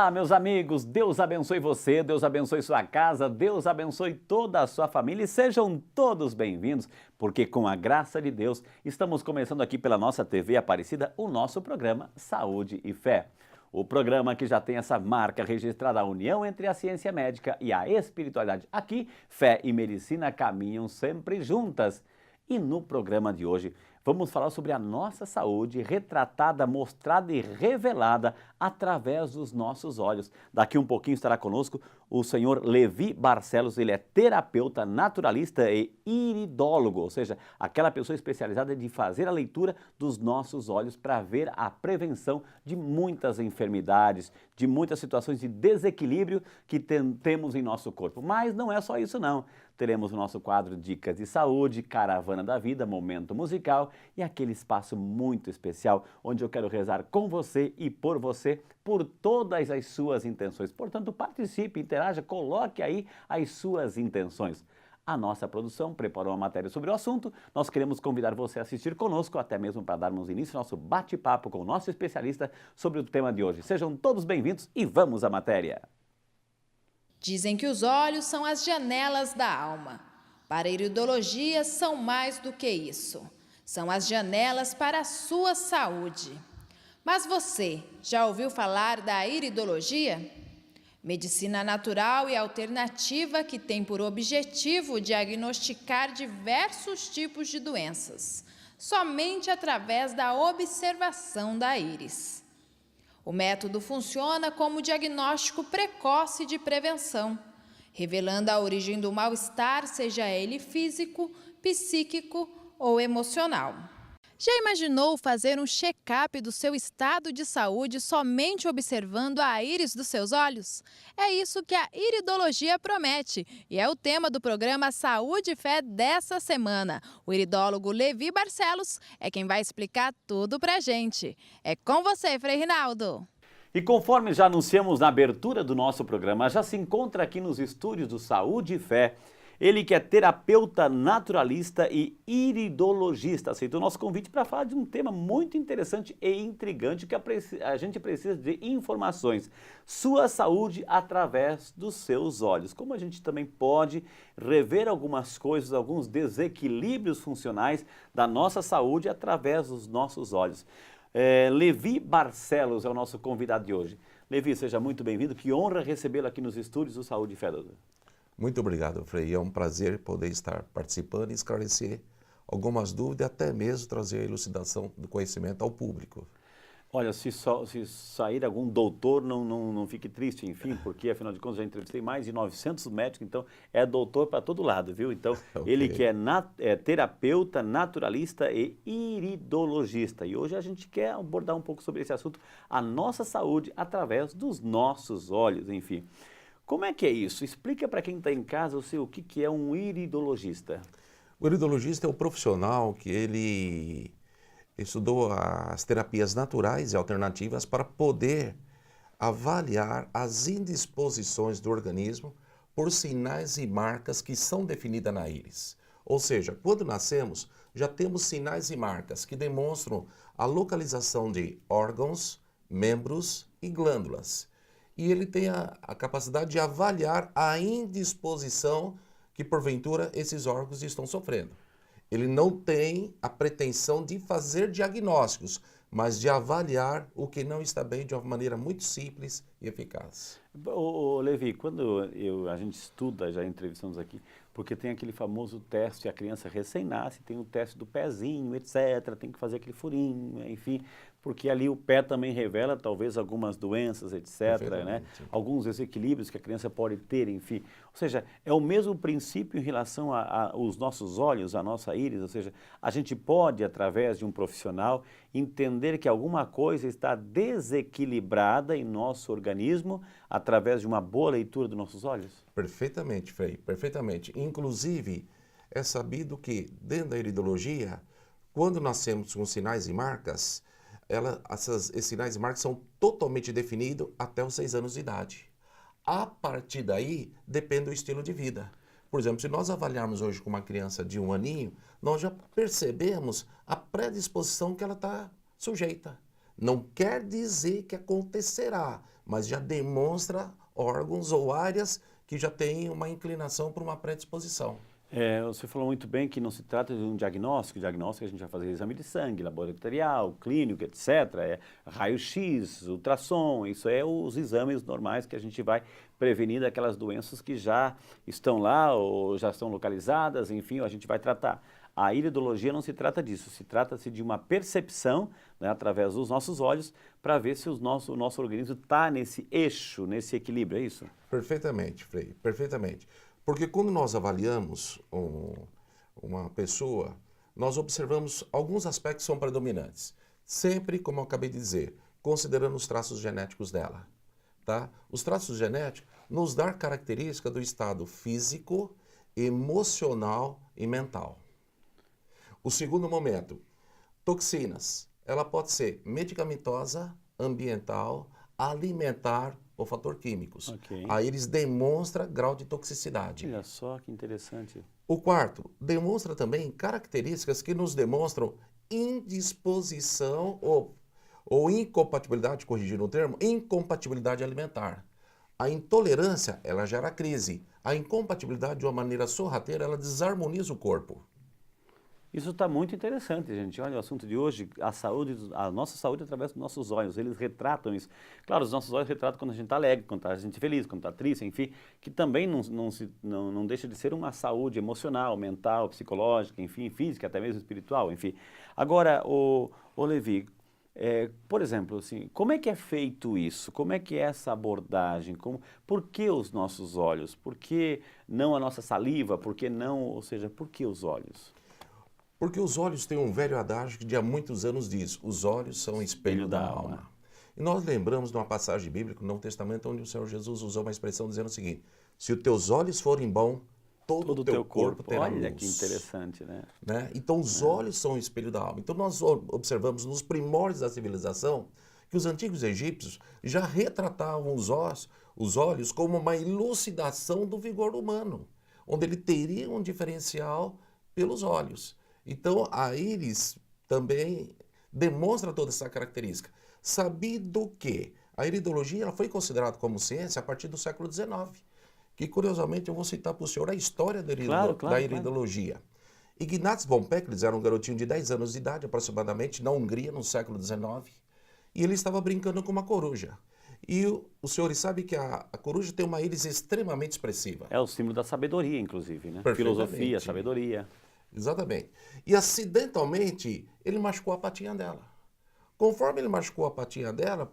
Olá, meus amigos, Deus abençoe você, Deus abençoe sua casa, Deus abençoe toda a sua família e sejam todos bem-vindos, porque com a graça de Deus estamos começando aqui pela nossa TV Aparecida o nosso programa Saúde e Fé. O programa que já tem essa marca registrada, a união entre a ciência médica e a espiritualidade. Aqui, fé e medicina caminham sempre juntas. E no programa de hoje, vamos falar sobre a nossa saúde retratada, mostrada e revelada através dos nossos olhos. Daqui um pouquinho estará conosco o senhor Levi Barcelos, ele é terapeuta, naturalista e iridólogo, ou seja, aquela pessoa especializada de fazer a leitura dos nossos olhos para ver a prevenção de muitas enfermidades, de muitas situações de desequilíbrio que temos em nosso corpo. Mas não é só isso não. Teremos o nosso quadro Dicas de Saúde, Caravana da Vida, Momento Musical e aquele espaço muito especial onde eu quero rezar com você e por você, por todas as suas intenções. Portanto, participe, interaja, coloque aí as suas intenções. A nossa produção preparou uma matéria sobre o assunto. Nós queremos convidar você a assistir conosco, até mesmo para darmos início ao nosso bate-papo com o nosso especialista sobre o tema de hoje. Sejam todos bem-vindos e vamos à matéria. Dizem que os olhos são as janelas da alma. Para a iridologia, são mais do que isso. São as janelas para a sua saúde. Mas você já ouviu falar da iridologia? Medicina natural e alternativa que tem por objetivo diagnosticar diversos tipos de doenças, somente através da observação da íris. O método funciona como diagnóstico precoce de prevenção, revelando a origem do mal-estar, seja ele físico, psíquico ou emocional. Já imaginou fazer um check-up do seu estado de saúde somente observando a íris dos seus olhos? É isso que a iridologia promete e é o tema do programa Saúde e Fé dessa semana. O iridólogo Levi Barcelos é quem vai explicar tudo pra gente. É com você, Frei Rinaldo. E conforme já anunciamos na abertura do nosso programa, já se encontra aqui nos estúdios do Saúde e Fé, ele que é terapeuta naturalista e iridologista, aceitou o nosso convite para falar de um tema muito interessante e intrigante que a gente precisa de informações. Sua saúde através dos seus olhos. Como a gente também pode rever algumas coisas, alguns desequilíbrios funcionais da nossa saúde através dos nossos olhos. Levi Barcelos é o nosso convidado de hoje. Levi, seja muito bem-vindo. Que honra recebê-lo aqui nos estúdios do Saúde e Fé. Muito obrigado, Frei. É um prazer poder estar participando e esclarecer algumas dúvidas, até mesmo trazer a elucidação do conhecimento ao público. Olha, se sair algum doutor, não fique triste, enfim, porque afinal de contas já entrevistei mais de 900 médicos, então é doutor para todo lado, viu? Então, okay. Ele que é terapeuta, naturalista e iridologista. E hoje a gente quer abordar um pouco sobre esse assunto, a nossa saúde através dos nossos olhos, enfim. Como é que é isso? Explica para quem está em casa o que é um iridologista. O iridologista é o profissional que ele estudou as terapias naturais e alternativas para poder avaliar as indisposições do organismo por sinais e marcas que são definidas na íris. Ou seja, quando nascemos, já temos sinais e marcas que demonstram a localização de órgãos, membros e glândulas. E ele tem a capacidade de avaliar a indisposição que, porventura, esses órgãos estão sofrendo. Ele não tem a pretensão de fazer diagnósticos, mas de avaliar o que não está bem de uma maneira muito simples e eficaz. Levi, quando a gente estuda, já entrevistamos aqui, porque tem aquele famoso teste, a criança recém-nasce, tem o teste do pezinho, etc., tem que fazer aquele furinho, enfim, porque ali o pé também revela talvez algumas doenças, etc., né? Alguns desequilíbrios que a criança pode ter, enfim. Ou seja, é o mesmo princípio em relação aos nossos olhos, a nossa íris, ou seja, a gente pode, através de um profissional, entender que alguma coisa está desequilibrada em nosso organismo através de uma boa leitura dos nossos olhos? Perfeitamente, Frei, perfeitamente. Inclusive, é sabido que, dentro da iridologia, quando nascemos com sinais e marcas, esses sinais e marcas são totalmente definidos até os 6 anos de idade. A partir daí, depende do estilo de vida. Por exemplo, se nós avaliarmos hoje com uma criança de 1 aninho, nós já percebemos a predisposição que ela está sujeita. Não quer dizer que acontecerá, mas já demonstra órgãos ou áreas que já têm uma inclinação para uma predisposição. Você falou muito bem que não se trata de um diagnóstico. Diagnóstico a gente vai fazer exame de sangue, laboratorial, clínico, etc. Raio-x, ultrassom, isso é os exames normais que a gente vai prevenir daquelas doenças que já estão lá ou já estão localizadas, enfim, a gente vai tratar. A iridologia não se trata disso, se trata-se de uma percepção, né, através dos nossos olhos para ver se o nosso organismo está nesse eixo, nesse equilíbrio, é isso? Perfeitamente, Frei, perfeitamente. Porque quando nós avaliamos uma pessoa, nós observamos alguns aspectos que são predominantes. Sempre, como eu acabei de dizer, considerando os traços genéticos dela. Tá? Os traços genéticos nos dão característica do estado físico, emocional e mental. O segundo momento, toxinas. Ela pode ser medicamentosa, ambiental, alimentar ou fator químicos. Ok. Aí eles demonstram grau de toxicidade. Olha só que interessante. O quarto, demonstra também características que nos demonstram indisposição ou incompatibilidade, corrigindo o termo, incompatibilidade alimentar. A intolerância, ela gera crise. A incompatibilidade, de uma maneira sorrateira, ela desarmoniza o corpo. Isso está muito interessante, gente. Olha, o assunto de hoje, a nossa saúde através dos nossos olhos, eles retratam isso. Claro, os nossos olhos retratam quando a gente está alegre, quando a gente está feliz, quando está triste, enfim, que também não deixa de ser uma saúde emocional, mental, psicológica, enfim, física, até mesmo espiritual, enfim. Agora, o Levi, por exemplo, assim, como é que é feito isso? Como é que é essa abordagem? Por que os nossos olhos? Por que não a nossa saliva? Por que não, ou seja, por que os olhos? Porque os olhos têm um velho adágio que de há muitos anos diz, os olhos são o espelho da alma. E nós lembramos de uma passagem bíblica no Novo Testamento onde o Senhor Jesus usou uma expressão dizendo o seguinte, se os teus olhos forem bons, todo o teu corpo terá luz. Olha que interessante, né? Então os olhos são o espelho da alma. Então nós observamos nos primórdios da civilização que os antigos egípcios já retratavam os olhos como uma elucidação do vigor humano, onde ele teria um diferencial pelos olhos. Então, a íris também demonstra toda essa característica. Sabido que a iridologia ela foi considerada como ciência a partir do século XIX, que curiosamente eu vou citar para o senhor a história da iridologia. Claro. Ignaz von Pecklitz era um garotinho de 10 anos de idade aproximadamente, na Hungria, no século XIX, e ele estava brincando com uma coruja. E os senhores sabem que a coruja tem uma íris extremamente expressiva. É o símbolo da sabedoria, inclusive, né? Filosofia, sabedoria. Exatamente. E acidentalmente, ele machucou a patinha dela. Conforme ele machucou a patinha dela,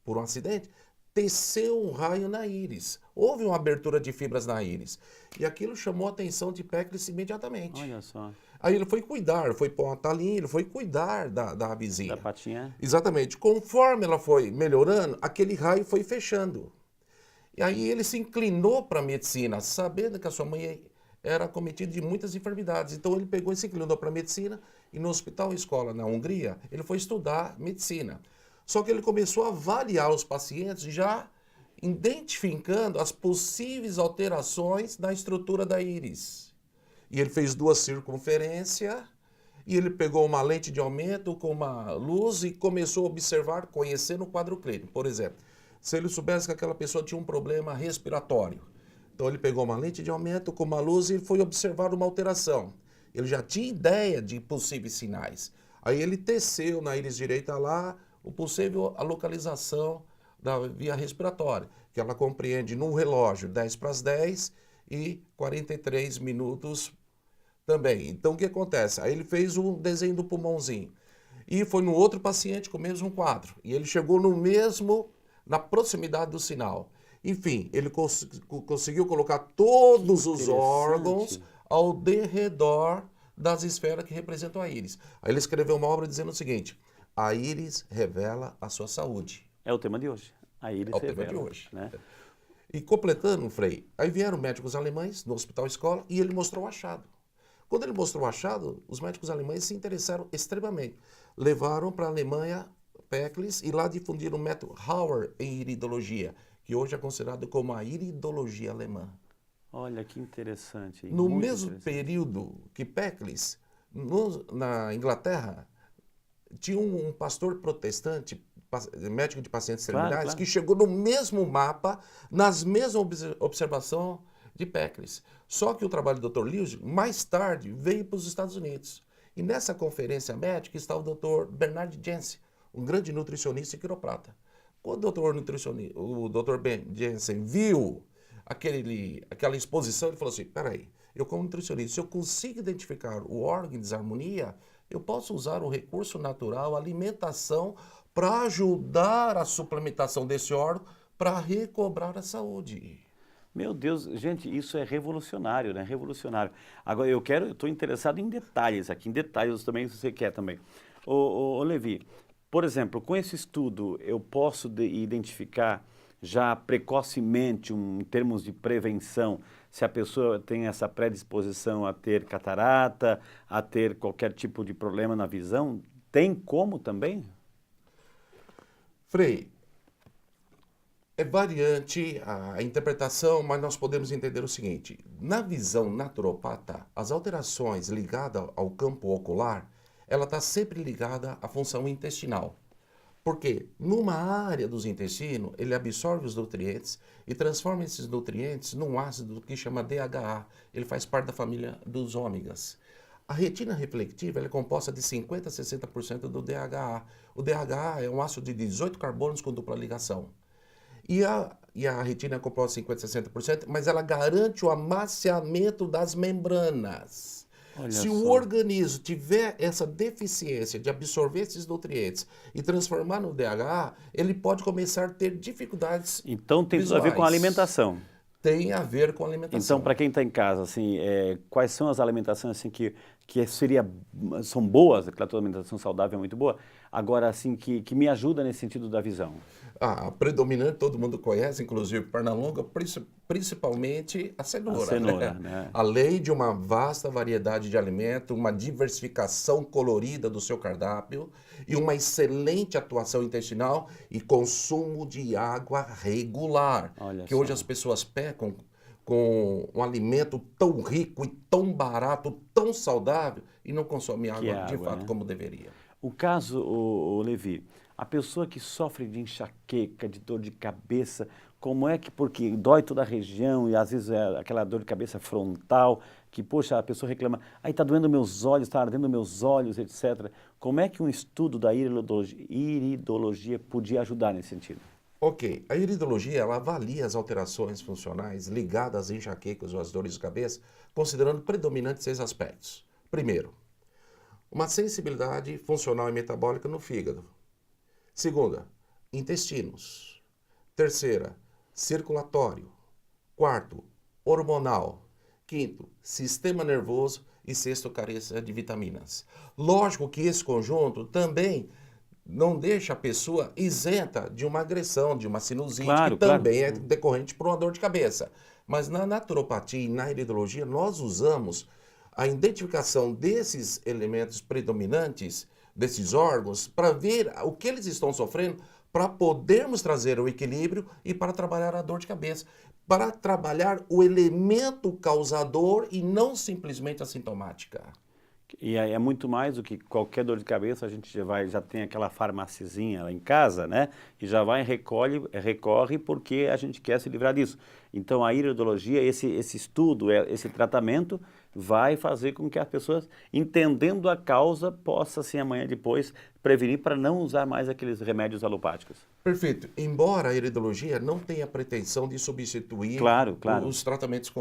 por um acidente, teceu um raio na íris. Houve uma abertura de fibras na íris. E aquilo chamou a atenção de Pecklitz imediatamente. Olha só. Aí ele foi cuidar, foi pôr uma talinha, ele foi cuidar da vizinha. Da patinha? Exatamente. Conforme ela foi melhorando, aquele raio foi fechando. E aí ele se inclinou para a medicina, sabendo que a sua mãe era acometido de muitas enfermidades. Então ele pegou e se inclinou para a medicina e no hospital escola na Hungria, ele foi estudar medicina. Só que ele começou a avaliar os pacientes já identificando as possíveis alterações na estrutura da íris. E ele fez 2 circunferências e ele pegou uma lente de aumento com uma luz e começou a observar, conhecendo o quadro clínico. Por exemplo, se ele soubesse que aquela pessoa tinha um problema respiratório, então ele pegou uma lente de aumento com uma luz e foi observar uma alteração. Ele já tinha ideia de possíveis sinais. Aí ele teceu na íris direita lá a localização da via respiratória, que ela compreende no relógio 10 para as 10 e 43 minutos também. Então o que acontece? Aí ele fez o desenho do pulmãozinho e foi no outro paciente com o mesmo quadro. E ele chegou na proximidade do sinal. Enfim, ele conseguiu colocar todos os órgãos ao derredor das esferas que representam a íris. Aí ele escreveu uma obra dizendo o seguinte, a íris revela a sua saúde. É o tema de hoje. A íris revela. É o tema de hoje. Né? E completando, Frei, aí vieram médicos alemães no hospital escola e ele mostrou o achado. Quando ele mostrou o achado, os médicos alemães se interessaram extremamente. Levaram para a Alemanha Pecklitz e lá difundiram o método Hauer em iridologia, que hoje é considerado como a iridologia alemã. Olha que interessante. No mesmo período que Pecklitz, na Inglaterra, tinha um pastor protestante médico de pacientes Claro, terminais, claro. que chegou no mesmo mapa, nas mesmas observações de Peckless. Só que o trabalho do Dr. Lewis, mais tarde, veio para os Estados Unidos. E nessa conferência médica está o Dr. Bernard Jensen, um grande nutricionista e quiroprata. Quando o Dr. Ben Jensen viu aquela exposição, ele falou assim, peraí, eu como nutricionista, se eu consigo identificar o órgão em desarmonia, eu posso usar o recurso natural, a alimentação, para ajudar a suplementação desse órgão para recobrar a saúde. Meu Deus, gente, isso é revolucionário, né? Revolucionário. Agora, eu estou interessado em detalhes aqui, em detalhes também, se você quer também. Ô, Levi, por exemplo, com esse estudo, eu posso identificar já precocemente, em termos de prevenção, se a pessoa tem essa predisposição a ter catarata, a ter qualquer tipo de problema na visão? Tem como também? Frei, é variante a interpretação, mas nós podemos entender o seguinte: na visão naturopata, as alterações ligadas ao campo ocular, ela está sempre ligada à função intestinal. Porque numa área dos intestinos, ele absorve os nutrientes e transforma esses nutrientes num ácido que chama DHA. Ele faz parte da família dos ômegas. A retina reflectiva é composta de 50% a 60% do DHA. O DHA é um ácido de 18 carbonos com dupla ligação. E a retina é composta de 50% a 60%, mas ela garante o amaciamento das membranas. Olha Se o só. organismo tiver essa deficiência de absorver esses nutrientes e transformar no DHA, ele pode começar a ter dificuldades Então tem tudo a ver com a visuais. alimentação. Tem a ver com a alimentação. Então, para quem está em casa, assim, quais são as alimentações assim, são boas? Claro, toda alimentação saudável é muito boa. Agora, assim, que me ajuda nesse sentido da visão. A predominante, todo mundo conhece, inclusive Pernalonga, principalmente a cenoura. A cenoura, né? Além de uma vasta variedade de alimentos, uma diversificação colorida do seu cardápio e uma excelente atuação intestinal e consumo de água regular. Olha que hoje só. as pessoas pecam com um alimento tão rico e tão barato, tão saudável e não consomem água de água, fato né? como deveria. O caso, o Levi, a pessoa que sofre de enxaqueca, de dor de cabeça, como é que, porque dói toda a região e às vezes é aquela dor de cabeça frontal, que, poxa, a pessoa reclama, aí está doendo meus olhos, está ardendo meus olhos, etc. Como é que um estudo da iridologia podia ajudar nesse sentido? Ok, a iridologia ela avalia as alterações funcionais ligadas às enxaquecas ou às dores de cabeça, considerando predominantes 6 aspectos. Primeiro, uma sensibilidade funcional e metabólica no fígado. Segunda, intestinos. Terceira, circulatório. Quarto, hormonal. Quinto, sistema nervoso. E sexto, carência de vitaminas. Lógico que esse conjunto também não deixa a pessoa isenta de uma agressão, de uma sinusite, Claro, que também claro. é decorrente por uma dor de cabeça. Mas na naturopatia e na iridologia, nós usamos a identificação desses elementos predominantes, desses órgãos, para ver o que eles estão sofrendo, para podermos trazer o equilíbrio e para trabalhar a dor de cabeça, para trabalhar o elemento causador e não simplesmente a sintomática. E aí é muito mais do que qualquer dor de cabeça, a gente já tem aquela farmacizinha lá em casa, né? E já vai, recorre porque a gente quer se livrar disso. Então a iridologia, esse estudo, esse tratamento vai fazer com que as pessoas, entendendo a causa, possa, assim, amanhã depois, prevenir para não usar mais aqueles remédios alopáticos. Perfeito. Embora a iridologia não tenha pretensão de substituir Claro. os tratamentos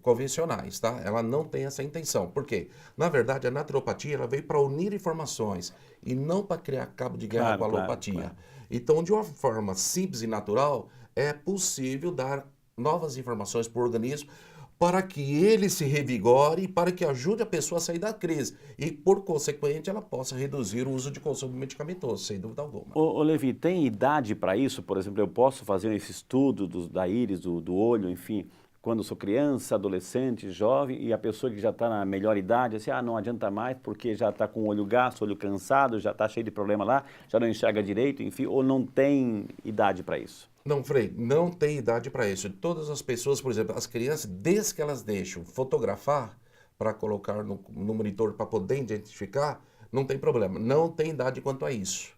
convencionais, tá? Ela não tem essa intenção. Por quê? Na verdade, a naturopatia ela veio para unir informações e não para criar cabo de guerra com a alopatia. Claro. Então, de uma forma simples e natural, é possível dar novas informações para o organismo para que ele se revigore e para que ajude a pessoa a sair da crise. E, por consequente, ela possa reduzir o uso de consumo medicamentoso, sem dúvida alguma. Ô Levi, tem idade para isso? Por exemplo, eu posso fazer esse estudo da íris, do olho, enfim, quando sou criança, adolescente, jovem, e a pessoa que já está na melhor idade, assim, não adianta mais porque já está com o olho gasto, olho cansado, já está cheio de problema lá, já não enxerga direito, enfim, ou não tem idade para isso? Não, Frei, não tem idade para isso. Todas as pessoas, por exemplo, as crianças, desde que elas deixam fotografar para colocar no monitor para poder identificar, não tem problema. Não tem idade quanto a isso.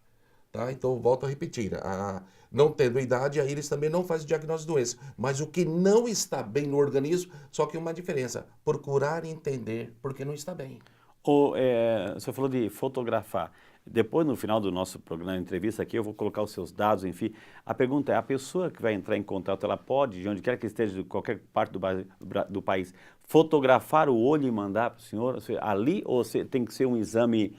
Tá? Então, volto a repetir, não tendo idade, a íris também não faz diagnóstico de doença. Mas o que não está bem no organismo, só que uma diferença, procurar entender por que não está bem. Você falou de fotografar. Depois, no final do nosso programa, entrevista aqui, eu vou colocar os seus dados, enfim. A pergunta é, a pessoa que vai entrar em contato, ela pode, de onde quer que esteja, de qualquer parte do país, fotografar o olho e mandar para o senhor ali, ou tem que ser um exame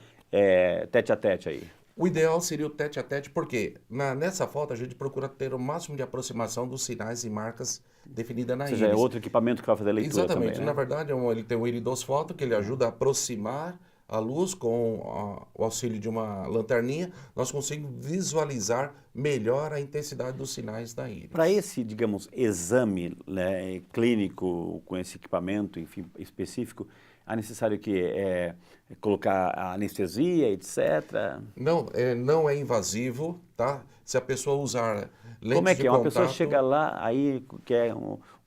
tete a tete aí? O ideal seria o tete a tete, porque nessa foto a gente procura ter o máximo de aproximação dos sinais e marcas definidas na íris. Ou seja, é outro equipamento que vai fazer a leitura. Exatamente. Também, né? Na verdade, ele tem o iridosfoto, que ele ajuda a aproximar a luz com o auxílio de uma lanterninha. Nós conseguimos visualizar melhor a intensidade dos sinais da íris. Para esse, digamos, exame, né, clínico, com esse equipamento, enfim, específico, é necessário colocar a anestesia, etc. Não é invasivo, tá? Se a pessoa usar lentes Como é que de é? Uma contato... pessoa chega lá, aí quer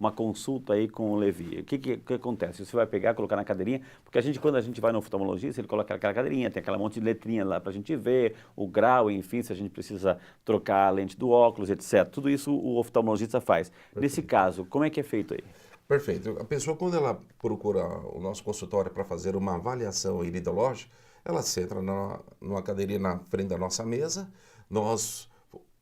uma consulta aí com o Levi. O que acontece? Você vai pegar, colocar na cadeirinha, porque quando a gente vai no oftalmologista, ele coloca aquela cadeirinha, tem aquela monte de letrinha lá para a gente ver, o grau, enfim, se a gente precisa trocar a lente do óculos, etc. Tudo isso o oftalmologista faz. Perfeito. Nesse caso, como é que é feito aí? Perfeito. A pessoa, quando ela procura o nosso consultório para fazer uma avaliação iridológica, ela senta numa cadeirinha na frente da nossa mesa, nós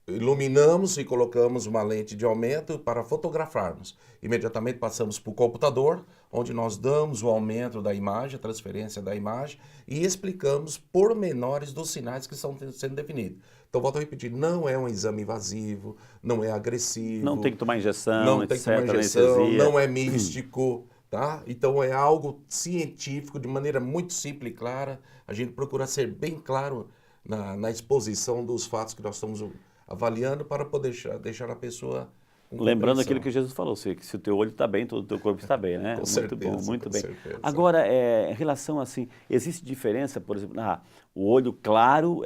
iluminamos e colocamos uma lente de aumento para fotografarmos. Imediatamente passamos para o computador, onde nós damos o aumento da imagem, a transferência da imagem e explicamos pormenores dos sinais que estão sendo definidos. Então, volto a repetir, não é um exame invasivo, não é agressivo. Não tem que tomar injeção, não etc. Tem que tomar injeção, não é místico, tá? Então, é algo científico, de maneira muito simples e clara. A gente procura ser bem claro na exposição dos fatos que nós estamos avaliando para poder deixar a pessoa... Lembrando aquilo que Jesus falou, se o teu olho está bem, todo o teu corpo está bem, né? Com muito certeza, bom, muito bem. Certeza. Agora, em relação assim, existe diferença, por exemplo, o olho claro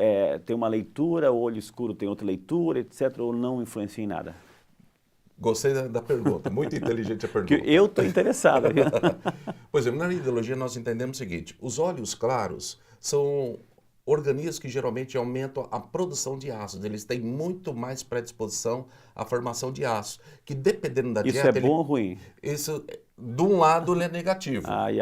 tem uma leitura, o olho escuro tem outra leitura, etc., ou não influencia em nada? Gostei da pergunta, muito inteligente a pergunta. Eu estou interessado. Por exemplo, na iridologia nós entendemos o seguinte, os olhos claros são organismos que geralmente aumentam a produção de ácidos, eles têm muito mais predisposição à formação de ácidos, que dependendo da dieta... Isso é bom ou ruim? Isso, de um lado, ele é negativo. Ai.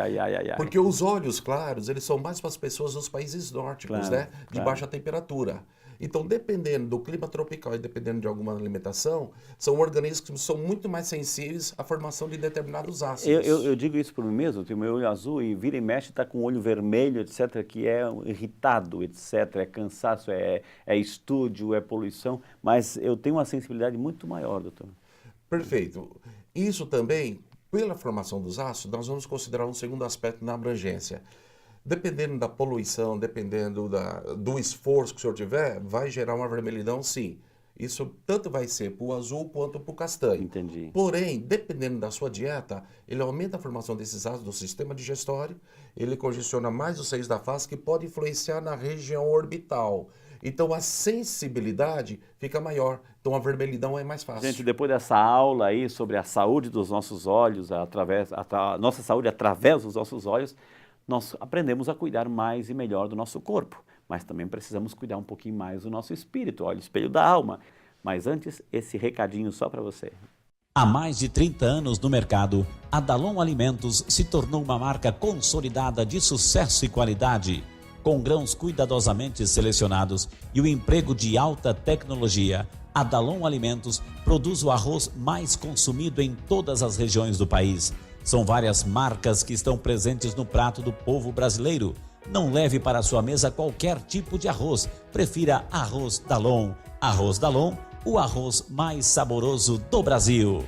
Porque os olhos claros, eles são mais para as pessoas dos países nórdicos, claro, né? De baixa temperatura. Então, dependendo do clima tropical e dependendo de alguma alimentação, são organismos que são muito mais sensíveis à formação de determinados ácidos. Eu digo isso por mim mesmo, tenho meu olho azul e vira e mexe, está com o olho vermelho, etc., que é irritado, etc., é cansaço, é estúdio, é poluição, mas eu tenho uma sensibilidade muito maior, doutor. Perfeito. Isso também, pela formação dos ácidos, nós vamos considerar um segundo aspecto na abrangência. Dependendo da poluição, dependendo do esforço que o senhor tiver, vai gerar uma vermelhidão, sim. Isso tanto vai ser para o azul quanto para o castanho. Entendi. Porém, dependendo da sua dieta, ele aumenta a formação desses ácidos do sistema digestório, ele congestiona mais os seios da face, que pode influenciar na região orbital. Então, a sensibilidade fica maior. Então, a vermelhidão é mais fácil. Gente, depois dessa aula aí sobre a saúde dos nossos olhos, nossa saúde através dos nossos olhos, nós aprendemos a cuidar mais e melhor do nosso corpo, mas também precisamos cuidar um pouquinho mais do nosso espírito, olha, o espelho da alma. Mas antes, esse recadinho só para você. Há mais de 30 anos no mercado, a Dalon Alimentos se tornou uma marca consolidada de sucesso e qualidade. Com grãos cuidadosamente selecionados e o emprego de alta tecnologia, a Dalon Alimentos produz o arroz mais consumido em todas as regiões do país. São várias marcas que estão presentes no prato do povo brasileiro. Não leve para a sua mesa qualquer tipo de arroz. Prefira Arroz Dalon. Arroz Dalon, o arroz mais saboroso do Brasil.